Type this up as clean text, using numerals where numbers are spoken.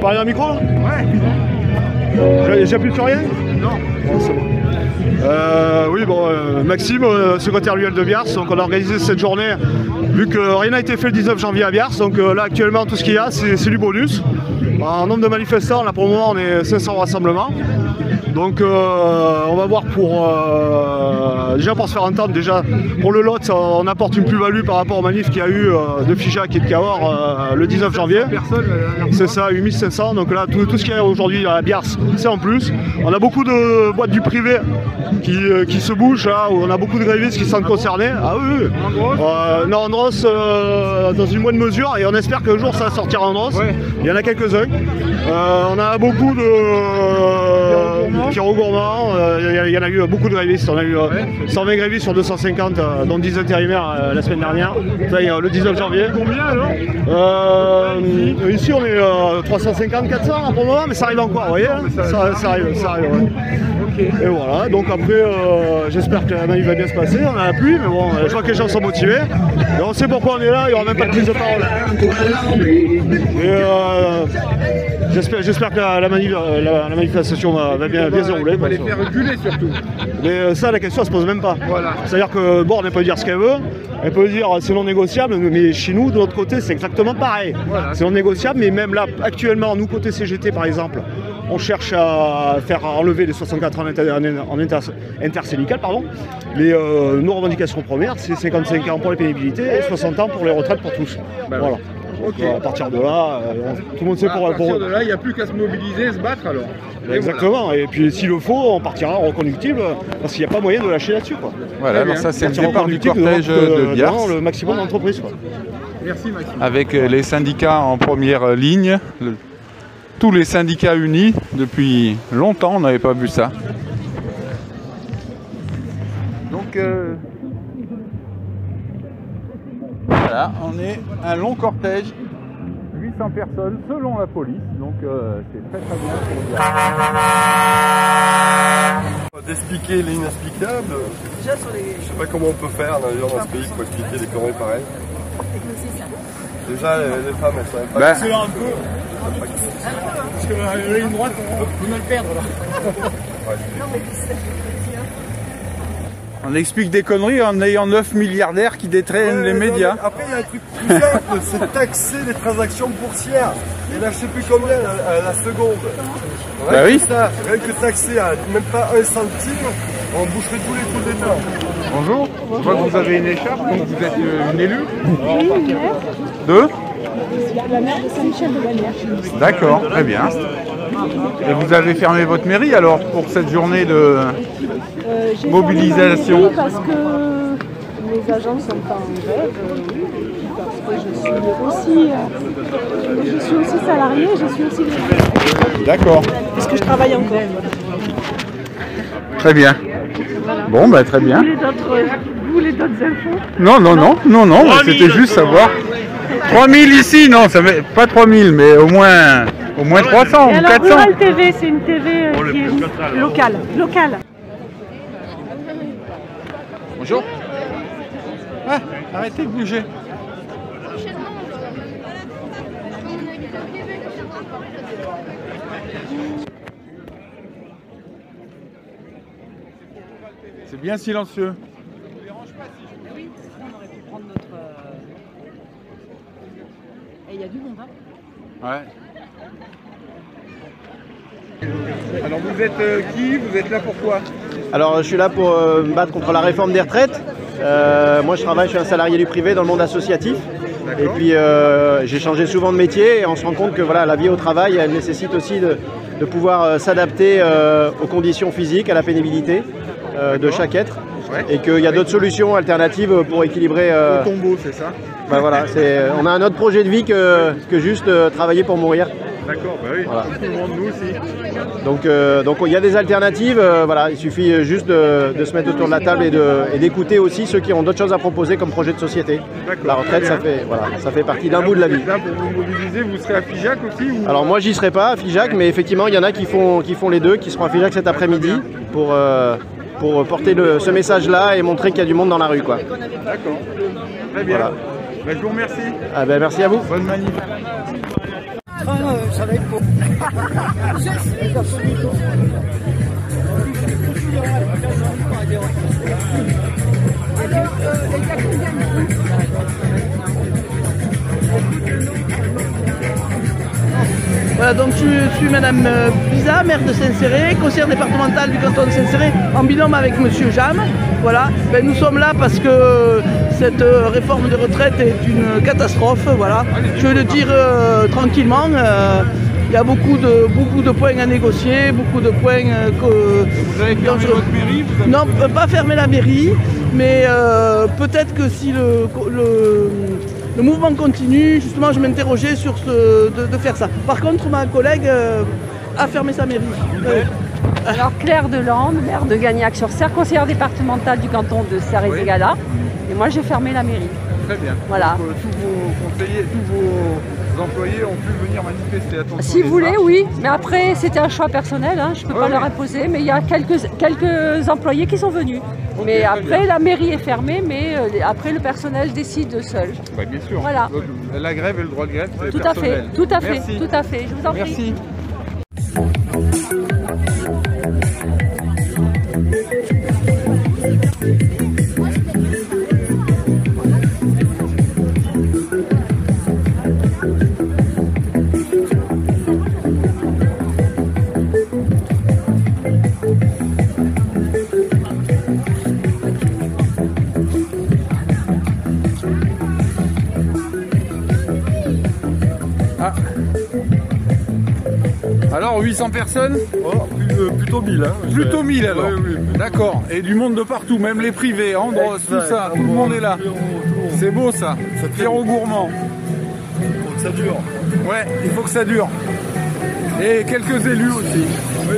Parler dans le micro là? Ouais. J'appuie sur rien? Non. C'est bon. Oui, bon, Maxime, secrétaire l'UL de Biars, donc on a organisé cette journée, vu que rien n'a été fait le 19 janvier à Biars, donc là actuellement tout ce qu'il y a c'est du bonus. En nombre de manifestants, là pour le moment on est 500 rassemblements. Donc on va voir pour déjà pour se faire entendre, déjà pour le lot on apporte une plus-value par rapport aux manifs qu'il y a eu de Figeac et de Cahors le 19 janvier. C'est ça, 8500, donc là tout ce qu'il y a aujourd'hui à Biars c'est en plus. On a beaucoup de boîtes du privé qui se bougent là, où on a beaucoup de grévistes qui sont concernés. Ah oui, non, en Andros dans une moindre mesure, et on espère qu'un jour ça va sortir en Andros. Ouais. Il y en a quelques-uns. On a beaucoup de Pierrot Gourmand, il y en a eu beaucoup de grévistes, on a eu 120 grévistes sur 250, dont 10 intérimaires la semaine dernière, le 19 janvier. Combien alors ici on est 350-400 pour le moment, mais ça arrive encore, vous voyez, ça arrive. Ouais. Okay. Et voilà, donc après j'espère que la manif va bien se passer, on a la pluie, mais bon, je vois que les gens sont motivés, et on sait pourquoi on est là, il n'y aura même pas de prise de parole. J'espère que la manifestation va bien se dérouler. On va les faire reculer surtout. Mais ça, la question, elle se pose même pas. Voilà. C'est-à-dire que bon, elle peut dire ce qu'elle veut, elle peut dire c'est non négociable, mais chez nous, de l'autre côté, c'est exactement pareil. Voilà. C'est non négociable, mais même là, actuellement, nous, côté CGT par exemple, on cherche à faire enlever les 64 ans intersyndical, pardon. Nos revendications premières, c'est 55 ans pour les pénibilités et 60 ans pour les retraites pour tous. Ben voilà. Okay. À partir de là, tout le monde sait pour... À partir de là, il n'y a plus qu'à se mobiliser et se battre alors. Exactement, voilà. Et puis s'il le faut, on partira en reconductible, parce qu'il n'y a pas moyen de lâcher là-dessus. Voilà, alors ça c'est le départ du cortège de Biars. Le maximum d'entreprises. Merci Maxime. Avec les syndicats en première ligne, tous les syndicats unis, depuis longtemps on n'avait pas vu ça. Donc voilà, on est un long cortège, 800 personnes selon la police, donc c'est très bien pour dire. D'expliquer l'inexplicable, je sais pas comment on peut faire dans ce pays pour expliquer des conneries pareilles. Déjà les femmes elles sont pas... C'est un peu... Parce que la ligne droite, on peut mal perdre là. On explique des conneries en ayant 9 milliardaires qui détraînent les médias. Après, il y a un truc plus simple, c'est taxer les transactions boursières. Et là, je sais plus combien la seconde. Bah oui. Ça, rien que taxer à même pas 1 centime, on boucherait tous les coups d'État. Bonjour. Je vois que vous avez une écharpe, donc vous êtes une élue. Oui, une maire. Deux. La maire de Saint-Michel de Bagnères. D'accord, très bien. Et vous avez fermé votre mairie alors pour cette journée de mobilisation? Oui, parce que les agents sont pas en grève, parce que je suis aussi salarié, je suis aussi... D'accord. Parce que je travaille encore. Très bien. Voilà. Bon, bah très bien. Vous voulez d'autres infos? Non, c'était juste savoir. 3000 ici, non, ça met pas 3000, mais au moins 300 ou 400. Rural TV, c'est une TV qui est locale. Bonjour. Ah, arrêtez de bouger. C'est bien silencieux. Et il y a du monde, hein? Ouais. Alors vous êtes qui? Vous êtes là pourquoi? Alors je suis là pour me battre contre la réforme des retraites. Moi je suis un salarié du privé dans le monde associatif. Et puis j'ai changé souvent de métier et on se rend compte que voilà, la vie au travail elle nécessite aussi de pouvoir s'adapter aux conditions physiques, à la pénibilité de chaque être. Ouais. Et qu'il y a d'autres solutions alternatives pour équilibrer... Au tombeau, c'est ça? Ben voilà, on a un autre projet de vie que juste travailler pour mourir. D'accord, bah oui, voilà. Tout le monde, nous aussi. Donc il y a des alternatives, voilà, il suffit juste de se mettre autour de la table et d'écouter aussi ceux qui ont d'autres choses à proposer comme projet de société. La retraite, ça fait partie d'un bout de la vie. Là, pour vous mobiliser, vous serez à Figeac aussi ou... Alors moi j'y serai pas à Figeac, mais effectivement il y en a qui font les deux, qui seront à Figeac cet après-midi pour porter ce message-là et montrer qu'il y a du monde dans la rue, quoi. D'accord, très bien. Voilà. Ben, je vous remercie. Ah ben, merci à vous. Bonne manif. Ça va être beau. Voilà, donc je suis Madame Pisa, maire de Saint-Céré, conseillère départementale du canton de Saint-Céré, en binôme avec Monsieur Jam. Voilà, ben, nous sommes là parce que cette réforme de retraite est une catastrophe. Voilà, je vais le dire tranquillement. Il y a beaucoup de points à négocier, beaucoup de points que... Vous avez fermé votre mairie vous avez... Non, pas fermer la mairie, mais peut-être que si le mouvement continue, justement, je m'interrogeais sur de faire ça. Par contre, ma collègue a fermé sa mairie. Alors Claire Delande, maire de Gagnac-sur-Serre, conseillère départementale du canton de Serre-et-Ségala. Et moi, j'ai fermé la mairie. Très bien. Voilà. Donc, tous vos conseillers, tous vos employés ont pu venir manifester. Attention, Si vous voulez, oui. Mais après, c'était un choix personnel. Hein. Je ne peux pas leur imposer. Mais il y a quelques employés qui sont venus. Okay, mais après, la mairie est fermée. Mais après, le personnel décide seul. Bah, bien sûr. Voilà. Donc, la grève et le droit de grève, c'est Tout à fait. Tout à fait. Merci. Tout à fait. Je vous en prie. Merci. Ah. Alors 800 personnes? Oh, plutôt 1000. Hein, Plutôt 1000 alors. Oui. D'accord. Et du monde de partout, même les privés, Andros, tout ça, tout le monde est là. C'est beau ça. Pierrot Gourmand. Faut que ça dure. Ouais, il faut que ça dure. Et quelques élus aussi. Oui.